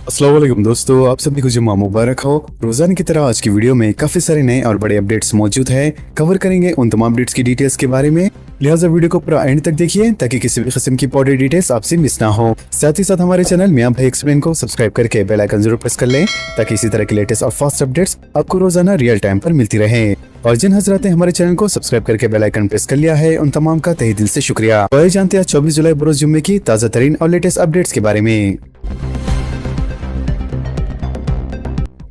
अस्सलाम वालेकुम दोस्तों, आप सभी को जुम्मा मुबारक हो। रोजाना की तरह आज की वीडियो में काफी सारे नए और बड़े अपडेट्स मौजूद हैं। कवर करेंगे उन तमाम अपडेट्स की डिटेल्स के बारे में, लिहाजा वीडियो को पूरा एंड तक देखिए ताकि किसी भी किस्म की इंपॉर्टेंट डिटेल्स आपसे मिस ना हो। साथ ही साथ हमारे चैनल मियां भाई एक्सप्लेन को सब्सक्राइब करके बेल आइकन जरूर प्रेस कर लें ताकि इसी तरह की लेटेस्ट और फास्ट अपडेट्स आपको रोजाना रियल टाइम पर मिलती रहे। और जिन हजरात ने हमारे चैनल को सब्सक्राइब करके बेल आइकन प्रेस कर लिया है उन तमाम का तहे दिल से शुक्रिया। तो जानते हैं 24 जुलाई बरोज जुम्मे की ताज़ा तरीन और लेटेस्ट अपडेट्स के बारे में।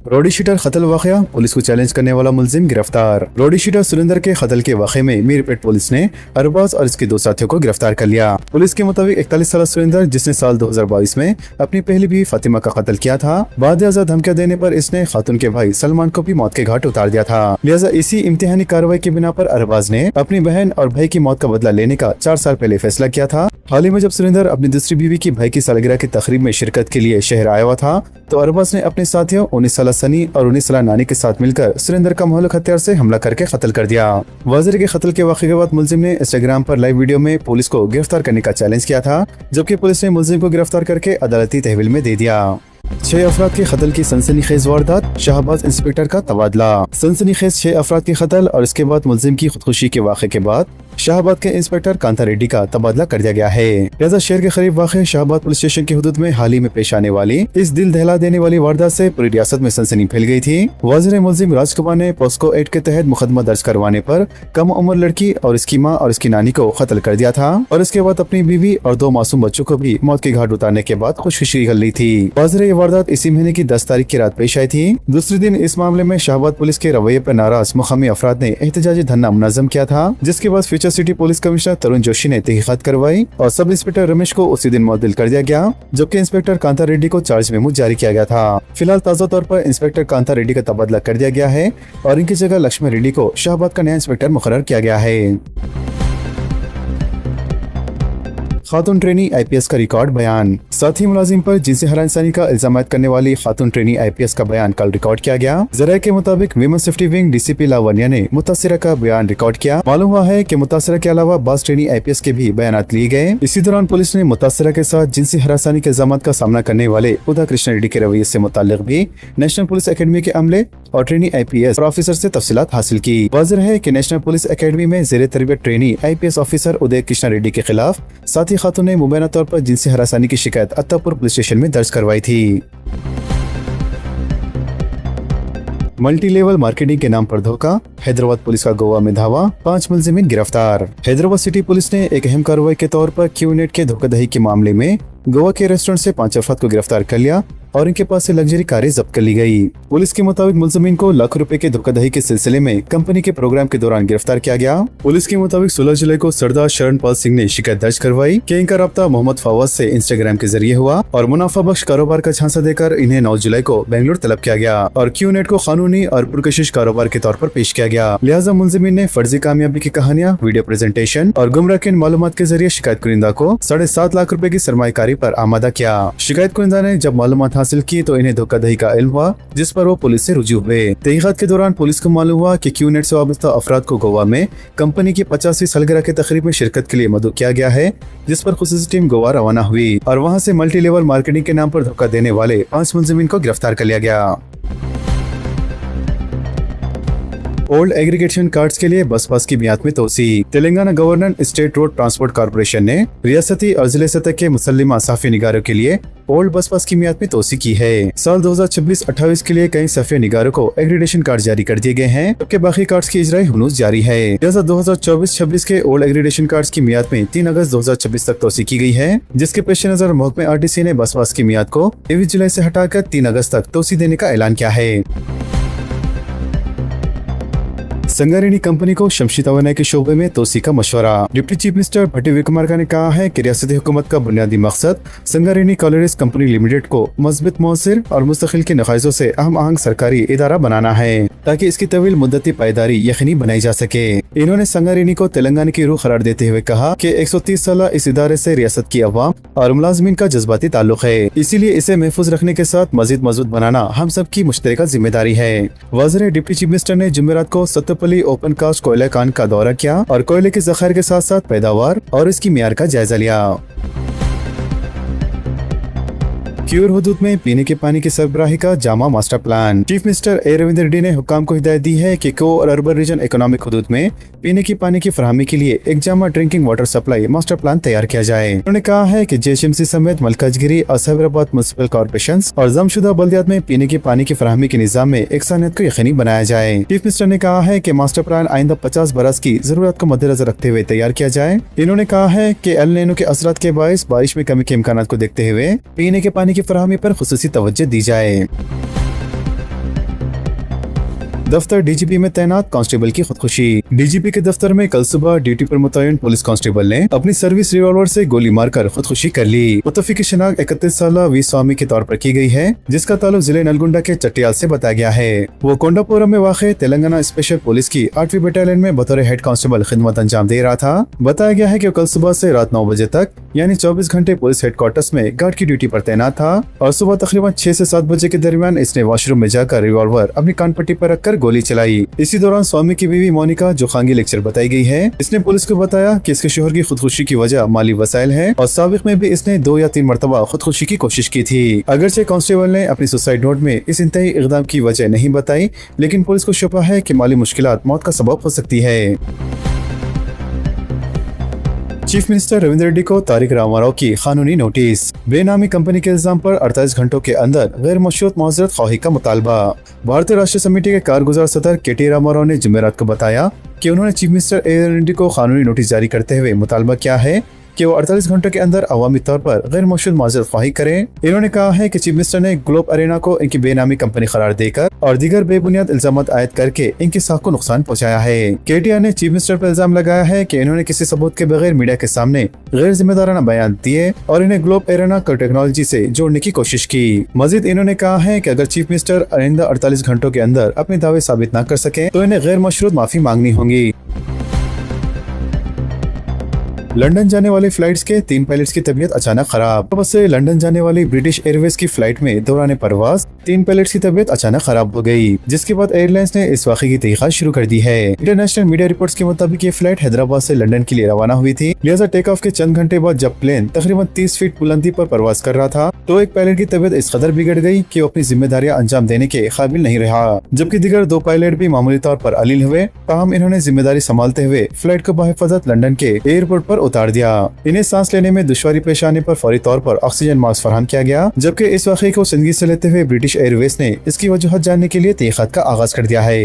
रोडी शीटर कत्ल वाकया, पुलिस को चैलेंज करने वाला मुलजिम गिरफ्तार। रोडी शीटर सुरेंद्र के कत्ल के वाकये में मीरपेट पुलिस ने अरबाज और इसके दो साथियों को गिरफ्तार कर लिया। पुलिस के मुताबिक 41 साल सुरेंद्र, जिसने साल 2022 में अपनी पहली बीवी फातिमा का कत्ल किया था, बाद धमकियां देने पर इसने खातून के भाई सलमान को भी मौत के घाट उतार दिया था। लिहाजा इसी इम्तिहानी कार्रवाई की बिना पर अरबाज ने अपनी बहन और भाई की मौत का बदला लेने का 4 साल पहले फैसला किया था। हाल ही में जब सुरेंद्र अपनी दूसरी बीवी की भाई की सालगिरह की तकरीब में शिरकत के लिए शहर आया हुआ था, तो अरबाज ने अपने साथियों 19 साल सनी और 19 साल नानी के साथ मिलकर सुरेंद्र का मोहल्लक हथियार से हमला करके कत्ल कर दिया। वाजिर के कत्ल के वाक़े के बाद मुलजिम ने इंस्टाग्राम पर लाइव वीडियो में पुलिस को गिरफ्तार करने का चैलेंज किया था, जबकि पुलिस ने मुलजिम को गिरफ्तार करके अदालती तहवील में दे दिया। 6 अफराद के कत्ल की सनसनीखेज वारदात, शाहबाज इंस्पेक्टर का तबादला। सनसनीखेज 6 अफराद के कत्ल और इसके बाद मुलजिम की खुदकुशी के वाक़े के बाद शाहबाद के इंस्पेक्टर कांता रेड्डी का तबादला कर दिया गया है। लिहाजा शहर के करीब वाक़ शाहबाद पुलिस स्टेशन की हुदूद में हाल ही में पेश आने वाली इस दिल दहला देने वाली वारदात से पूरी रियासत में सनसनी फैल गई थी। वाजिर मुलजिम राजकुमार ने पॉस्को एक्ट के तहत मुकदमा दर्ज करवाने पर कम उम्र लड़की और इसकी माँ और इसकी नानी को कत्ल कर दिया था और इसके बाद अपनी बीवी और 2 मासूम बच्चों को भी मौत के घाट उतारने के बाद खुदकुशी कर ली थी। वाजिर ये वारदात इसी महीने की 10 तारीख की रात पेश आई थी। दूसरे दिन इस मामले में शाहबाद पुलिस के रवैये पर नाराज मुकामी अफराद ने एहतजाजी धरना मुनज़्ज़म किया था, जिसके बाद फ्यूचर सिटी पुलिस कमिश्नर तरुण जोशी ने तहकीकात करवाई और सब इंस्पेक्टर रमेश को उसी दिन मुअद्दल कर दिया गया, जबकि इंस्पेक्टर कांता रेड्डी को चार्ज मेमो जारी किया गया था। फिलहाल ताज़ा तौर पर इंस्पेक्टर कांता रेड्डी का तबादला कर दिया गया है और इनकी जगह लक्ष्मण रेड्डी को शाहबाद का नया इंस्पेक्टर मुकर्रर किया गया है। खातून ट्रेनी आईपीएस का रिकॉर्ड बयान। साथी मुलाजिम पर जिनसी हरासनी का इल्जाम करने वाली खातून ट्रेनी आईपीएस का बयान कल रिकॉर्ड किया गया। जराये के मुताबिक women safety wing DCP Lavanya ने मुतासिरा का बयान रिकॉर्ड किया। मालूम हुआ है कि मुतासिरा के अलावा बास ट्रेनी आईपीएस के भी बयान लिए गए। इसी दौरान पुलिस ने मुतासिरा के साथ जिनसी हरासनी के इल्जाम का सामना करने वाले उदा कृष्ण रेड्डी के रवैये से मुताल्लिक भी नेशनल पुलिस अकेडमी के अमले और ट्रेनी आईपीएस ऑफिसर से तफसीलात हासिल की। वाज़ेह है कि नेशनल पुलिस अकेडमी में जेरे तरबियत ट्रेनी आईपीएस ऑफिसर उदय कृष्ण रेड्डी के खिलाफ साथी खातून ने मुबैना तौर पर जिनसी हरासनी की शिकायत अत्तापुर पुलिस स्टेशन में दर्ज करवाई थी। मल्टी लेवल मार्केटिंग के नाम पर धोखा, हैदराबाद पुलिस का गोवा में धावा, 5 मुलजिमीन गिरफ्तार। हैदराबाद सिटी पुलिस ने एक अहम कार्रवाई के तौर पर क्यूनेट के धोखाधड़ी के मामले में गोवा के रेस्टोरेंट से 5 अफराद को गिरफ्तार कर लिया और इनके पास से लग्जरी कारें जब्त कर ली गई। पुलिस के मुताबिक मुलजिमीन को लाखों रुपए के धोखाधड़ी के सिलसिले में कंपनी के प्रोग्राम के दौरान गिरफ्तार किया गया। पुलिस के मुताबिक 16 जुलाई को सरदार शरणपाल सिंह ने शिकायत दर्ज करवाई कि इनका रब्ता मोहम्मद फवाद से इंस्टाग्राम के जरिए हुआ और मुनाफा बख्श कारोबार का झांसा देकर इन्हें 9 जुलाई को बेंगलुरु तलब किया गया और क्यूनेट को कानूनी और पुरकशिश कारोबार के तौर पर पेश किया गया। लिहाजा मुलजिमीन ने फर्जी कामयाबी की कहानियां, वीडियो प्रेजेंटेशन और गुमराह मालूमात के जरिए शिकायत कुनिंदा को 7.5 लाख रुपए की सरमायाकारी पर आमादा किया। शिकायत कुनिंदा ने जब मालूमात हासिल की तो इन्हें धोखाधड़ी का इल्म हुआ, जिस पर वो पुलिस से रुजू हुए। तहकीकात के दौरान पुलिस को मालूम हुआ कि क्यूनेट से वाबस्ता अफराद को गोवा में कंपनी की 50वीं सालगिरह की तकरीब में शिरकत के लिए मदऊ किया गया है, जिस पर खुसूसी टीम गोवा रवाना हुई और वहां से मल्टी लेवल मार्केटिंग के नाम पर धोखा देने वाले 5 मुलजिमीन को गिरफ्तार कर लिया गया। ओल्ड एग्रीगेशन कार्ड्स के लिए बस पास की मियाद में तोसी। Telangana government state road transport corporation ने रियासती और जिले सतह के मुसल्लिमा साफी निगारों के लिए ओल्ड बस पास की मियाद में तोसी की है। साल 2026-28 के लिए कई साफी निगारों को एग्रीडेशन कार्ड जारी कर दिए गए हैं, जबकि बाकी कार्ड्स की इजराई हुनूस जारी है। लिहाजा 2024-26 के ओल्ड एग्रीडेशन कार्ड्स की मियाद में 3 अगस्त 2026 तक तोसी की गई है, जिसके पेश नजर महकमे आरटीसी ने बस पास की मियाद को 23 जुलाई से हटाकर 3 अगस्त तक तोसी देने का ऐलान किया है। संगारेड्डी कंपनी को शमशी तवानाई के शोबे में तोसी का मशवरा। डिप्टी चीफ मिनिस्टर भट्टी विक्रमार्का ने कहा है कि रियासती हुकूमत का बुनियादी मकसद संगारेड्डी कॉलोरेज कंपनी लिमिटेड को मजबूत, मौसर और मुस्तकिल के नकाइजों से अहम आहंग सरकारी इदारा बनाना है, ताकि इसकी तवील मुद्दती पायदारी यकीनी बनाई जा सके। इन्होंने संगारेड्डी को तेलंगाना की रूह करार देते हुए कहा कि 130 साल इस इदारे से रियासत की अवाम और मुलाजमीन का जज्बाती ताल्लुक है, इसीलिए इसे महफूज रखने के साथ मजीद मजबूत बनाना हम सब की मुश्तरका जिम्मेदारी है। वाज़ेह डिप्टी चीफ मिनिस्टर ने जुमेरात को सत्तपल्ली ओपन कास्ट कोयला कान का दौरा किया और कोयले के जखायर के साथ साथ पैदावार और इसकी मियार का जायजा लिया। क्यूर हुदूद में पीने के पानी की सरबराही का Jama master plan. Chief minister ए रविंद्र रेड्डी ने हुक्काम को हिदायत दी है कि को और अर्बन रीजन इकोनॉमिक हुदूद में पीने की पानी की फराहमी के लिए एक Jama drinking water supply master plan तैयार किया जाए। उन्होंने कहा है कि जेएचएमसी समेत मलकाजगिरी और साबराबाद म्युनिसिपल कॉर्पोरेशन और जमशुदा बल्दियात में पीने के पानी की फराहमी के निजाम में एकसानियत को यकीनी बनाया जाए। चीफ मिनिस्टर ने कहा है कि मास्टर प्लान आइंदा 50 बरस की जरूरत को मद्देनजर रखते हुए तैयार किया जाए। इन्होंने कहा है कि एल नीनो के असरात के बायस बारिश में कमी के इम्कान को देखते हुए पीने के पानी की फराहमी पर खुसूसी तवज्जो दी जाए। दफ्तर डीजीपी में तैनात कांस्टेबल की खुदकुशी। डीजीपी के दफ्तर में कल सुबह ड्यूटी पर मुतयन पुलिस कांस्टेबल ने अपनी सर्विस रिवॉल्वर से गोली मारकर खुदकुशी कर ली। मुतफिक की शिनाख्त 31 साल वी स्वामी के तौर पर की गई है, जिसका ताल्लुक जिले नलगुंडा के चट्टियाल से बताया गया है। वो कोंडापुरम में वाक़ तेलंगाना स्पेशल पुलिस की 8वीं बटालियन में बतौर हेड कांस्टेबल खिदमत अंजाम दे रहा था। बताया गया है कि कल सुबह से रात 9 बजे तक यानी 24 घंटे पुलिस हेडक्वार्टर्स में गार्ड की ड्यूटी पर तैनात था और सुबह तकरीबन 6 से 7 बजे के दरमियान इसने वॉशरूम में जाकर रिवॉल्वर अपनी कान पट्टी पर रखकर गोली चलाई। इसी दौरान स्वामी की बीवी मोनिका जो खांगी लेक्चर बताई गई है, इसने पुलिस को बताया कि इसके शोहर की खुदकुशी की वजह माली वसाइल है और साबिक में भी इसने 2 या 3 मरतबा खुदकुशी की कोशिश की थी। अगरचे कांस्टेबल ने अपनी सुसाइड नोट में इस इंतहाई इक़दाम की वजह नहीं बताई, लेकिन पुलिस को शुबा है कि माली मुश्किलात मौत का सबब हो सकती है। चीफ मिनिस्टर रविंद्र रेड्डी को तारिक रामाराव की कानूनी नोटिस। बेनामी कंपनी के इल्जाम पर 48 घंटों के अंदर गैर मशरूत मुआवजत ख्वाही का मुतालबा। भारतीय राष्ट्रीय समिति के कारगुजार सदर के.टी. रामाराव ने जुमेरात को बताया कि उन्होंने चीफ मिनिस्टर ए रेड्डी को कानूनी नोटिस जारी करते हुए मुतालबा किया है कि वो 48 घंटों के अंदर अवामी तौर पर गैर मशरूत मुआवजत ख्वाही करें। इन्होंने कहा है कि चीफ मिनिस्टर ने ग्लोब अरेना को इनकी बेनामी कंपनी करार देकर और दीगर बेबुनियाद इल्जाम आयद करके इनकी साख को नुकसान पहुंचाया है। केटीआर ने चीफ मिनिस्टर पर इल्जाम लगाया है कि इन्होंने किसी सबूत के बगैर मीडिया के सामने गैर जिम्मेदाराना बयान दिए और इन्हें ग्लोब अरेना को टेक्नोलॉजी से जोड़ने की कोशिश की। मजीद इन्होंने कहा है कि अगर चीफ मिनिस्टर आइंदा 48 घंटों के अंदर अपने दावे साबित न कर सके तो इन्हें गैर मशरूत माफी मांगनी होगी। लंदन जाने वाली फ्लाइट्स के 3 पायलट्स की तबीयत अचानक खराब। बस से लंदन जाने वाली ब्रिटिश एयरवेज की फ्लाइट में दौरान परवाज 3 पायलट्स की तबीयत अचानक खराब हो गई, जिसके बाद एयरलाइंस ने इस वाक़े की तहकीकात शुरू कर दी है। इंटरनेशनल मीडिया रिपोर्ट्स के मुताबिक ये फ्लाइट हैदराबाद से लंदन के लिए रवाना हुई थी। लिहाजा टेक ऑफ के चंद घंटे बाद जब प्लेन तकरीबन 30 फीट बुलंदी पर परवाज कर रहा था तो एक पायलट की तबीयत इस कदर बिगड़ गई कि वो अपनी जिम्मेदारियां अंजाम देने के काबिल नहीं रहा, जबकि दीगर 2 पायलट भी मामूली तौर पर अलील हुए। ताहम इन्होंने जिम्मेदारी संभालते हुए फ्लाइट को बहिफाजत लंदन के एयरपोर्ट पर उतार दिया। इन्हें सांस लेने में दुश्वारी पेश आने पर फौरी तौर पर ऑक्सीजन मास्क फराहम किया गया, जबकि इस वाक़े को संजीदगी से लेते हुए ब्रिटिश एयरवेज ने इसकी वजूहत जानने के लिए तहकीकात का आगाज कर दिया है।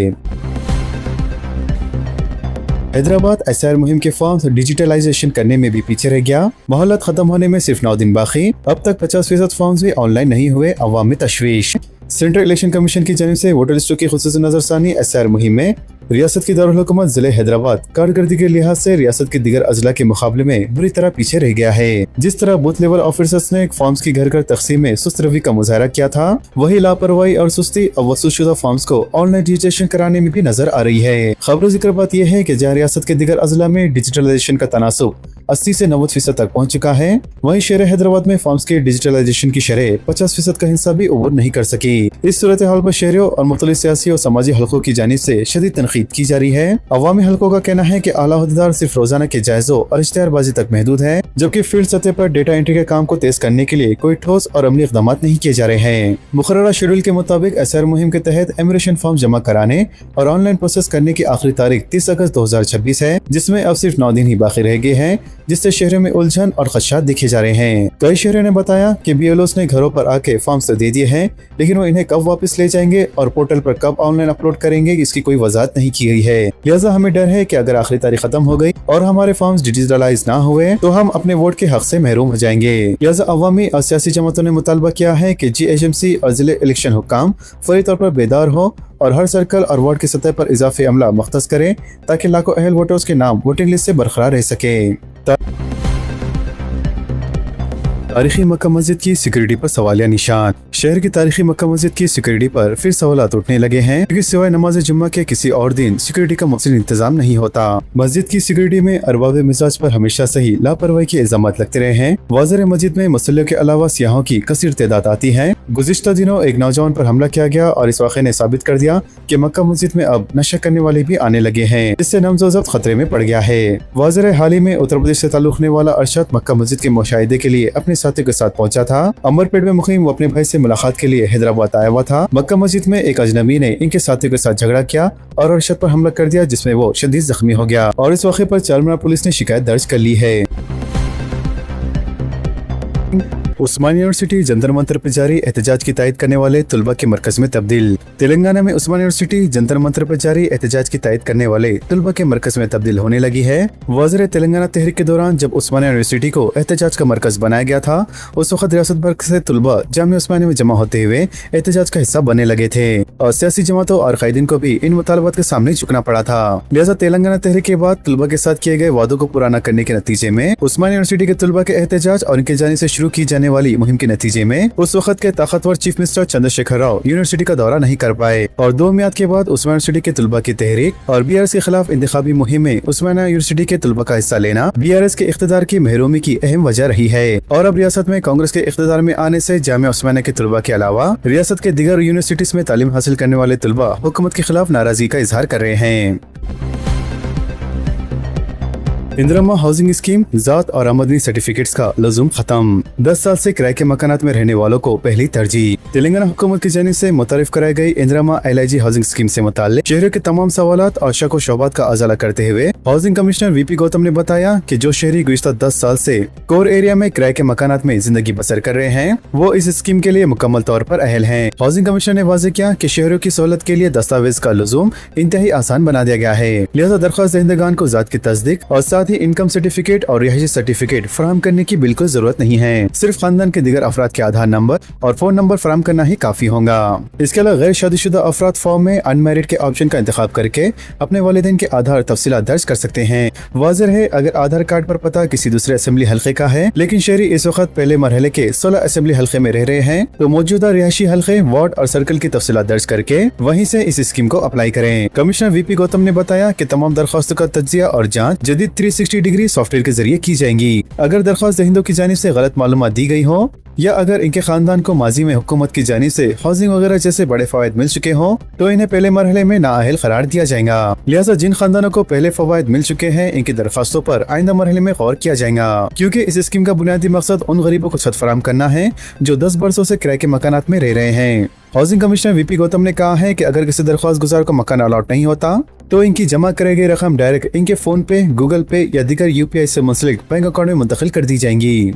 हैदराबाद एसआर मुहिम के फॉर्म्स डिजिटलाइजेशन करने में भी पीछे रह गया। मोहलत खत्म होने में सिर्फ 9 दिन बाकी, अब तक 50% फॉर्म्स भी ऑनलाइन नहीं हुए, अवाम में तशवीश। सेंट्रल इलेक्शन कमीशन की जानिब से वोटर लिस्टों की खुसूसी नजरसानी एसआर मुहिम में रियासत की दारुल हुकूमत जिले हैदराबाद कारकर्दगी के लिहाज से रियासत के दीगर अजला के मुकाबले में बुरी तरह पीछे रह गया है। जिस तरह बूथ लेवल ऑफिसर्स ने फॉर्म्स की घर घर तकसीम में सुस्त रवि का मुजाहरा किया था, वही लापरवाही और सुस्ती और वसूलशुदा फॉर्म्स को ऑनलाइन रजिस्ट्रेशन कराने में भी नजर आ रही है। खबर जिक्र बात यह है कि जहाँ रियासत के दीगर अजला में डिजिटलाइजेशन का तनासुब 80 से 90% तक पहुँच चुका है, वहीं शहर हैदराबाद में फॉर्म्स के डिजिटलाइजेशन की शरह 50% का हिस्सा भी अबूर नहीं कर सकी। इस सूरत हाल पर शहरियों और मुख्तलिफ सियासी और समाजी हलकों की जानिब से शदीद तनकीद की जा रही है। अवामी हलकों का कहना है कि आला अहदेदार सिर्फ रोजाना के जायजों और इश्तिहारबाजी तक महदूद है, जबकि फील्ड सतह पर डेटा एंट्री के काम को तेज करने के लिए कोई ठोस और अमली इक़दाम नहीं किए जा रहे हैं। मुकर्ररा शेड्यूल के मुताबिक एसआर मुहिम के तहत इमिग्रेशन फॉर्म जमा कराने और ऑनलाइन प्रोसेस करने की आखिरी तारीख 30 अगस्त 2026 है, जिसमें अब सिर्फ 9 दिन ही बाकी रह गए हैं, जिससे शहरों में उलझन और खदशात दिखे जा रहे हैं। कई शहरों ने बताया कि बीएलओस ने घरों पर आके फॉर्म्स तो दे दिए हैं, लेकिन वो इन्हें कब वापस ले जाएंगे और पोर्टल पर कब ऑनलाइन अपलोड करेंगे इसकी कोई वजाहत नहीं की गई है। लिहाजा हमें डर है कि अगर आखिरी तारीख खत्म हो गई और हमारे फॉर्म्स डिजिटलाइज ना हुए तो हम अपने वोट के हक से महरूम हो जाएंगे। लिहाजा अवामी और सियासी जमातों ने मुतालबा किया है कि जीएचएमसी और जिले इलेक्शन हुक्काम फौरी तौर पर बेदार हो और हर सर्कल और वार्ड की सतह पर इजाफी अमला मुख्तस करें ताकि लाखों अहल वोटर्स के नाम वोटिंग लिस्ट से बरकरार रह सके। तारीखी मक्का मस्जिद की सिक्योरिटी पर सवालिया निशान। शहर की तारीखी मक्का मस्जिद की सिक्योरिटी पर फिर सवालात उठने लगे हैं, क्योंकि सिवाय नमाज जुम्मा के किसी और दिन सिक्योरिटी का मुफस्सिल इंतजाम नहीं होता। मस्जिद की सिक्योरिटी में अरबाब मिजाज पर हमेशा से ही लापरवाही के इल्जामात लगते रहे हैं। वाज़र मस्जिद में मुसल्लियों के अलावा सियाहों की कसीर तादाद आती है। गुज़िश्ता दिनों एक नौजवान पर हमला किया गया और इस वाक़े ने साबित कर दिया कि मक्का मस्जिद में अब नशा करने वाले भी आने लगे हैं, जिससे नम्ज़ व ज़ब्त खतरे में पड़ गया है। वाज़र हाल ही में उत्तर प्रदेश से ताल्लुक़ रखने वाला अरशद मक्का मस्जिद के मुशाहिदे के लिए अपने साथियों के साथ पहुंचा था। अमरपेट में मुकीम वो अपने भाई से मुलाकात के लिए हैदराबाद आया हुआ था। मक्का मस्जिद में एक अजनबी ने इनके साथियों के साथ झगड़ा किया और अरशद पर हमला कर दिया, जिसमें वो शदीद जख्मी हो गया और इस वाक़े पर चारमीनार पुलिस ने शिकायत दर्ज कर ली है। उस्मानिया यूनिवर्सिटी जंतर मंतर पर जारी एहतजाज की तायद करने वाले तुलबा के मरकज में तब्दील। तेलंगाना में उस्मानिया यूनिवर्सिटी जंतर मंतर पर जारी एहतजाज की तायद करने वाले तुलबा के मरकज में तब्दील होने लगी है। वज़ीर तेलंगाना तहरीक के दौरान जब उस्मानिया यूनिवर्सिटी को एहतजाज का मरकज बनाया गया था, उस वक्त रियासत भर से तुलबा जामिया उस्मानिया में जमा होते हुए एहतजाज का हिस्सा बनने लगे थे और सियासी जमातों और कायदीन को भी इन मुतालबात के सामने झुकना पड़ा था। लिहाजा तेलंगाना तहरीक के बाद तुलबा के साथ किए गए वादों को पूरा न करने के नतीजे में उस्मानिया यूनिवर्सिटी के तुलबा के एहतजाज और इनके जाने से शुरू की जाने वाली मुहिम के नतीजे में उस वक्त के ताकतवर chief minister Chandrashekhar Rao university का दौरा नहीं कर पाए और 2 मियाद के बाद उस्मानिया यूनिवर्सिटी के तुलबा की तहरीक और बीआरएस के खिलाफ इंतखाबी मुहिम में उस्मानिया यूनिवर्सिटी के तुलबा का हिस्सा लेना बीआरएस के इख्तिदार की महरूमी की अहम वजह रही है। और अब रियासत में कांग्रेस के इख्तिदार में आने से जामिया उस्मानिया के तुलबा के अलावा रियासत के दीगर यूनिवर्सिटीज में तालीम हासिल करने वाले तुलबा हुकूमत के खिलाफ नाराजगी का इजहार कर रहे हैं। इंदिरा हाउसिंग स्कीम जात और आमदनी सर्टिफिकेट्स का लज़ुम खत्म। 10 साल से किराए के मकानात में रहने वालों को पहली तरजीह। तेलंगाना हुकूमत की जानिब से मुतारिफ कराई गई इंदिरा LIG हाउसिंग स्कीम से मुताल्लिक शहरियों के तमाम सवालात और शक व शुबहात का अजाला करते हुए हाउसिंग कमिश्नर VP गौतम ने बताया कि जो शहरी गुज़िश्ता 10 साल से कोर एरिया में किराए के मकानात में जिंदगी बसर कर रहे हैं, वो इस स्कीम के लिए मुकम्मल तौर पर अहल हैं। हाउसिंग कमिश्नर ने वाज़ेह किया कि शहरियों की सहूलत के लिए दस्तावेज का लज़ुम इंतहाई आसान बना दिया गया है। लिहाजा दरख्वास्त दहिंदगान को जात की तस्दीक और साथ ही इनकम सर्टिफिकेट और रिहायशी सर्टिफिकेट फराहम करने की बिल्कुल जरूरत नहीं है। सिर्फ खानदान के दीगर अफराद के आधार नंबर और फोन नंबर फराहम करना ही काफी होगा। इसके अलावा गैर शादीशुदा अफराद फॉर्म में अनमैरिड के ऑप्शन का इंतखाब करके अपने वालिदैन के आधार तफसीलात दर्ज कर सकते हैं। वाज़ेह है, अगर आधार कार्ड पर पता किसी दूसरे असेंबली हल्के का है लेकिन शहरी इस वक्त पहले मरहले के 16 असेंबली हल्के में रह रहे हैं, तो मौजूदा रिहायशी हल्के, वार्ड और सर्कल की तफसीलात दर्ज करके वहीं से इस स्कीम को अप्लाई करें। कमिश्नर VP गौतम ने बताया कि तमाम दरख्वास्तों का तज्जिया और जाँच जदीद 360 डिग्री सॉफ्टवेयर के जरिए की जाएंगी। अगर दरख्वास्त दहिंदों की जानिब से गलत मालूमात दी गई हो या अगर इनके खानदान को माजी में हुकूमत की जानिब से हाउसिंग वगैरह जैसे बड़े फवायद मिल चुके हों, तो इन्हें पहले मरहले में नाअहल करार दिया जाएगा। लिहाजा जिन खानदानों को पहले फवायद मिल चुके हैं, इनकी दरख्वास्तों पर आइंदा मरहले में गौर किया जाएगा, क्योंकि इस स्कीम का बुनियादी मकसद उन गरीबों को छत फराहम करना है जो 10 बरसों से किराए के मकानात में रह रहे हैं। हाउसिंग कमिश्नर VP गौतम ने कहा है कि अगर किसी दरख्वास्त गुजार को मकान अलॉट नहीं होता तो इनकी जमा कराई गई रकम डायरेक्ट इनके फोन पे, गूगल पे या दीगर UPI से मुंसलिक बैंक अकाउंट में मुंतकिल कर दी जाएंगी।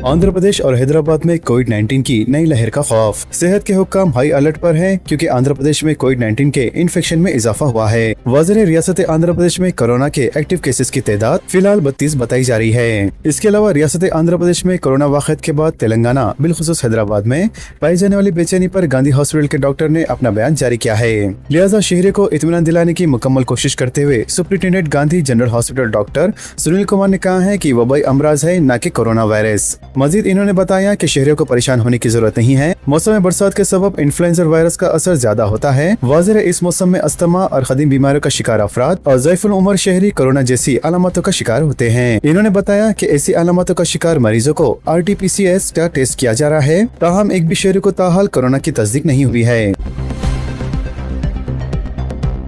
आंध्र प्रदेश और हैदराबाद में कोविड-19 की नई लहर का खौफ। सेहत के हुक्काम हाई अलर्ट पर हैं क्योंकि आंध्र प्रदेश में कोविड-19 के इन्फेक्शन में इजाफा हुआ है। वज़ीर रियासत आंध्र प्रदेश में कोरोना के एक्टिव केसेस की तादाद फिलहाल 32 बताई जा रही है। इसके अलावा रियासत आंध्र प्रदेश में कोरोना वाक़िअत के बाद तेलंगाना बिलखुसूस हैदराबाद में पाई जाने वाली बेचैनी पर गांधी हॉस्पिटल के डॉक्टर ने अपना बयान जारी किया है। लिहाजा शहरी को इत्मीनान दिलाने की मुकम्मल कोशिश करते हुए superintendent Gandhi general hospital doctor Sunil Kumar ने कहा है कि वबाई अमराज है, न कि कोरोना वायरस। मजीद इन्होंने बताया कि शहरियों को परेशान होने की जरूरत नहीं है। मौसम बरसात के सबब इन्फ्लुएंजा वायरस का असर ज्यादा होता है। वाज़ेह इस मौसम में अस्थमा और कदीम बीमारियों का शिकार अफराद और ज़ईफुल उम्र शहरी कोरोना जैसी अलामतों का शिकार होते हैं। इन्होंने बताया कि ऐसी अलामतों का शिकार मरीजों को RT-PCR का टेस्ट किया जा रहा है, ताहम एक भी शहरी को ताहाल कोरोना की तस्दीक नहीं हुई है।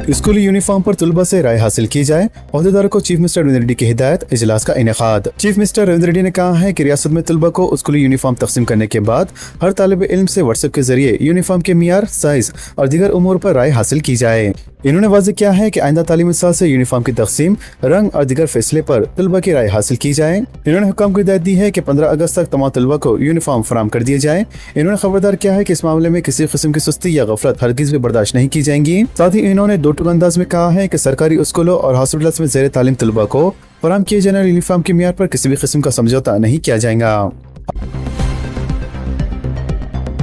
स्कूली यूनिफॉर्म पर तुलबा से राय हासिल की जाए, अहदेदारों को चीफ मिनिस्टर रविंद्र रेड्डी की हिदायत, इजलास का इनेकाद। चीफ मिनिस्टर रविंद्र रेड्डी ने कहा है कि रियासत में तुलबा को स्कूली यूनिफॉर्म तकसीम करने के बाद हर तालिब इल्म से व्हाट्सएप के जरिए यूनिफॉर्म के मियार, साइज और दीगर उमूर पर राय हासिल की जाए। इन्होंने वाज़ेह किया है कि आइंदा तालीमी साल से यूनिफॉर्म की तकसीम, रंग और दीगर फैसले पर तुलबा की राय हासिल की जाए। इन्होंने हुक्म को हिदायत दी है कि 15 अगस्त तक तमाम तुलबा को यूनिफॉर्म फराहम कर दिए जाए। इन्होंने खबरदार किया है कि इस मामले में किसी किस्म की सुस्ती या गफलत हरगिज भी बर्दाश्त नहीं की जाएंगी। साथ ही इन्होंने दो टूक अंदाज में कहा है कि सरकारी स्कूलों और हॉस्पिटल्स में ज़ेर तालीम तुलबा को फराहम किए जाने वाले यूनिफॉर्म के मियार पर किसी भी किस्म का समझौता नहीं किया जाएगा।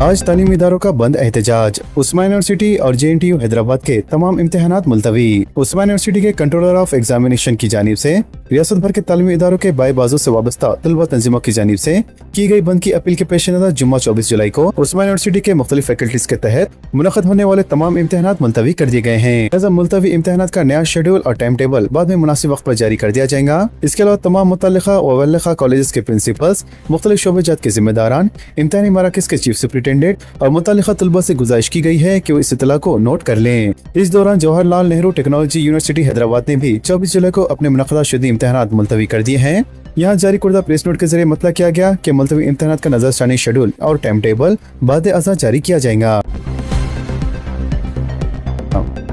आज तालीमी इदारों का बंद एहतजाज। उस्मानिया यूनिवर्सिटी और JNTU हैदराबाद के तमाम इम्तिहानात मुलतवी। उस्मानिया यूनिवर्सिटी के कंट्रोलर ऑफ एग्जामिनेशन की जानिब से रियासत भर के तालीमी इदारों के बाई बाजू से वाबस्ता तलबा तंजीमों की जानिब से की गई बंद की अपील के पेश नज़र जुम्मा 24 जुलाई को उस्मानिया यूनिवर्सिटी के मुख्तलिफ फैकल्टीज के तहत मुनक़द होने वाले तमाम इम्तिहानात मुलतवी कर दिए गए हैं। लिहाजा मुलतवी इम्तिहानात का नया शेड्यूल और टाइम टेबल बाद में मुनासिब वक्त पर जारी कर दिया जाएगा। इसके अलावा तमाम मुतल्लिका व वल्लिका कॉलेज के प्रिंसिपल्स, मुख्तलिफ शोबेजात के जिम्मेदारान, इम्तिहानी मराकज़ के चीफ सुप्रिंटेंडेंट और मुतल्लिका तलबा से गुजारिश की गई है कि वो इस इत्तला को नोट कर लें। इस दौरान जवाहरलाल नेहरू टेक्नोलॉजी यूनिवर्सिटी हैदराबाद ने भी 24 जुलाई को अपने मुनक़दा शुदा इम्तिहानात मुलतवी कर दिए हैं। यहाँ जारी करदा प्रेस नोट के जरिए मतलब किया गया कि मुल्तवी इम्तहानात का नजरसानी शेड्यूल और टाइम टेबल बाद अज़ा जारी किया जाएगा।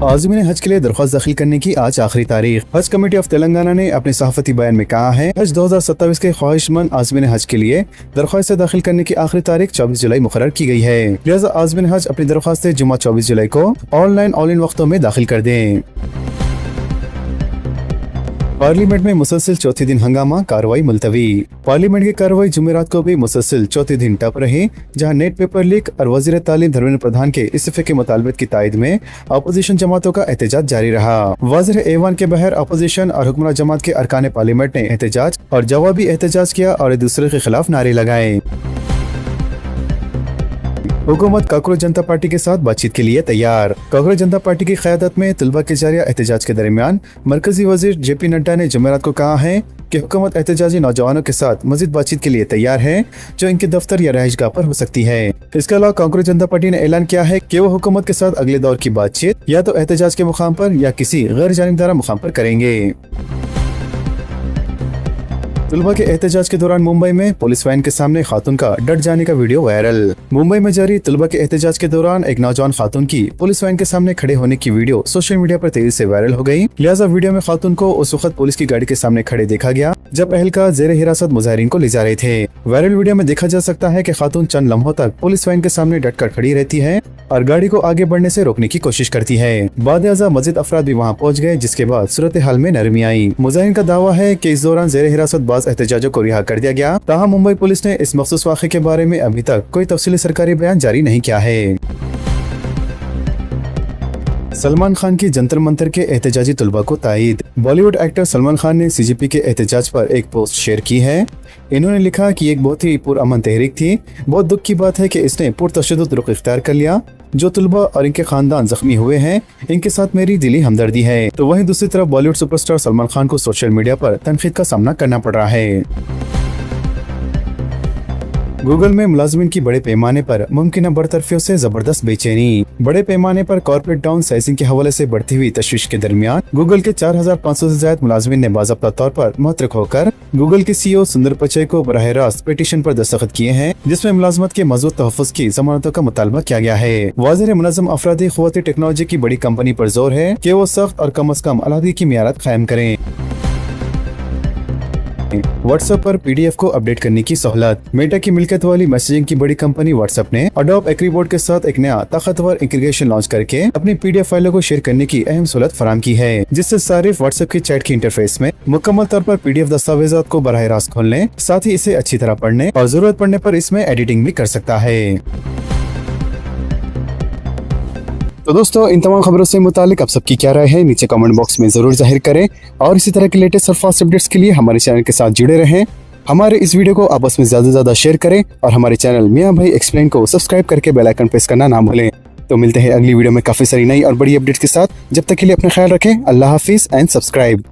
आज़मीन हज के लिए दरख्वास्त दाखिल करने की आज आखिरी तारीख। हज कमेटी ऑफ तेलंगाना ने अपने सहाफती बयान में कहा है, हज 2027 के ख्वाहिशमंद आज़मीन हज के लिए दरख्वास्त दाखिल करने की आखिरी तारीख 24 जुलाई मुकर्रर की गई है। लिहाजा आज़मीन हज अपनी दरख्वास्तें जुम्मा 24 जुलाई को ऑनलाइन ऑल इन वक्तों में दाखिल कर दें। पार्लियामेंट में मुसलसल चौथे दिन हंगामा, कार्रवाई मुलतवी। पार्लियामेंट की कार्रवाई जुमेरात को भी मुसलसल चौथे दिन टप रही, जहां नेट पेपर लीक और वजीर तालीम धर्मेंद्र प्रधान के इस्तीफे के मुतालबत की तायद में अपोजिशन जमातों का एहतजाज जारी रहा। वाज़िर ऐवान के बहर अपोजिशन और हुक्मरान जमात के अरकान पार्लियामेंट ने एहतजाज और जवाबी एहतजाज किया और एक दूसरे के खिलाफ नारे लगाए। हुकूमत काकरोच जनता पार्टी के साथ बातचीत के लिए तैयार। काकरोच जनता पार्टी की क़यादत में तलबा के जारिया एहतजाज के दरमियान मरकजी वजीर JP नड्डा ने जुमेरात को कहा है कि हुकूमत एहतजाजी नौजवानों के साथ मजीद बातचीत के लिए तैयार है, जो इनके दफ्तर या रहायशगाह पर हो सकती है। इसके अलावा कांग्रेस जनता पार्टी ने ऐलान किया है कि वो हुकूमत के साथ अगले दौर की बातचीत या तो एहतजाज के मुकाम पर या किसी गैर जानिबदारा मुकाम पर करेंगे। तलबा के एहतजाज के दौरान मुंबई में पुलिस वैन के सामने खातून का डट जाने का वीडियो वायरल। मुंबई में जारी तलबा के एहतजाज के दौरान एक नौजवान खातून की पुलिस वैन के सामने खड़े होने की वीडियो सोशल मीडिया पर तेजी से वायरल हो गई। लिहाजा वीडियो में खातून को उस वक्त पुलिस की गाड़ी के सामने खड़े देखा गया जब अहलकार जेर हिरासत मुजाहिरीन को ले जा रहे थे। वायरल वीडियो में देखा जा सकता है कि खातून चंद लम्हों तक पुलिस वैन के सामने डट कर खड़ी रहती है और गाड़ी को आगे बढ़ने से रोकने की कोशिश करती है। बाद अज़ा मजीद अफराद भी वहाँ पहुँच गए, जिसके बाद सूरत हाल में नरमी आई। मुजाहिरीन का दावा है कि इस दौरान जेर हिरासत बाज़ एहतजाजों को रिहा कर दिया गया। ताहम मुंबई पुलिस ने इस मखसूस वाक़े के बारे में अभी तक कोई तफसीली सरकारी बयान जारी नहीं किया है। सलमान खान की जंतर मंतर के एहतजाजी तलबा को तायद। बॉलीवुड एक्टर सलमान खान ने CGP के एहतजाज पर एक पोस्ट शेयर की है। इन्होंने लिखा कि एक बहुत ही पुरअमन तहरीक थी। बहुत दुख की बात है कि इसने पुरतशद्दुद रुख इख्तियार कर लिया। जो तलबा और इनके खानदान जख्मी हुए हैं, इनके साथ मेरी दिली हमदर्दी है। तो वहीं दूसरी तरफ बॉलीवुड सुपरस्टार सलमान खान को सोशल मीडिया पर तनकीद का सामना करना पड़ रहा है। गूगल में मुलाजमीन की बड़े पैमाने पर मुमकिन बरतरफियों से जबरदस्त बेचैनी। बड़े पैमाने पर कॉर्पोरेट डाउन साइजिंग के हवाले से बढ़ती हुई तशवीश के दरमियान गूगल के 4500 से ज्यादा मुलाजमीन ने बाज़ाब्ता तौर पर मुहतरक होकर गूगल के CEO सुंदर पिचाई को बराह रास्त पिटीशन पर दस्तखत किए हैं, जिसमें मुलाजमत के मज़बूत तहफ़्फ़ुज़ की जमानतों का मुतालबा किया गया है। वाज़िर मुनज़्ज़म अफरादी क़ुव्वत टेक्नोलॉजी की बड़ी कंपनी पर जोर है कि वो सख्त और कम अज़ कम अलहदगी की मियारात कायम करें। व्हाट्सएप पर PDF को अपडेट करने की सहूलत। मेटा की मिल्कियत वाली मैसेजिंग की बड़ी कंपनी व्हाट्सएप ने अडोब एक्रीबोर्ड के साथ एक नया ताकतवर इंटीग्रेशन लॉन्च करके अपनी PDF फाइलों को शेयर करने की अहम सहूलत फराम की है, जिससे सारिफ व्हाट्सएप की चैट की इंटरफेस में मुकम्मल तौर पर PDF दस्तावेजात को बराह रास्त खोलने, साथ ही इसे अच्छी तरह पढ़ने और जरूरत पड़ने पर इसमें एडिटिंग भी कर सकता है। तो दोस्तों, इन तमाम खबरों से मुतालिक आप सबकी क्या राय है, नीचे कमेंट बॉक्स में जरूर जाहिर करें और इसी तरह के लेटेस्ट और फास्ट अपडेट्स के लिए हमारे चैनल के साथ जुड़े रहें। हमारे इस वीडियो को आपस में ज्यादा से ज्यादा शेयर करें और हमारे चैनल मियां भाई एक्सप्लेन को सब्सक्राइब करके बेल आइकन प्रेस करना ना भूलें। तो मिलते हैं अगली वीडियो में काफी सारी नई और बड़ी अपडेट्स के साथ। जब तक के लिए अपना ख्याल रखें। अल्लाह हाफिज एंड सब्सक्राइब।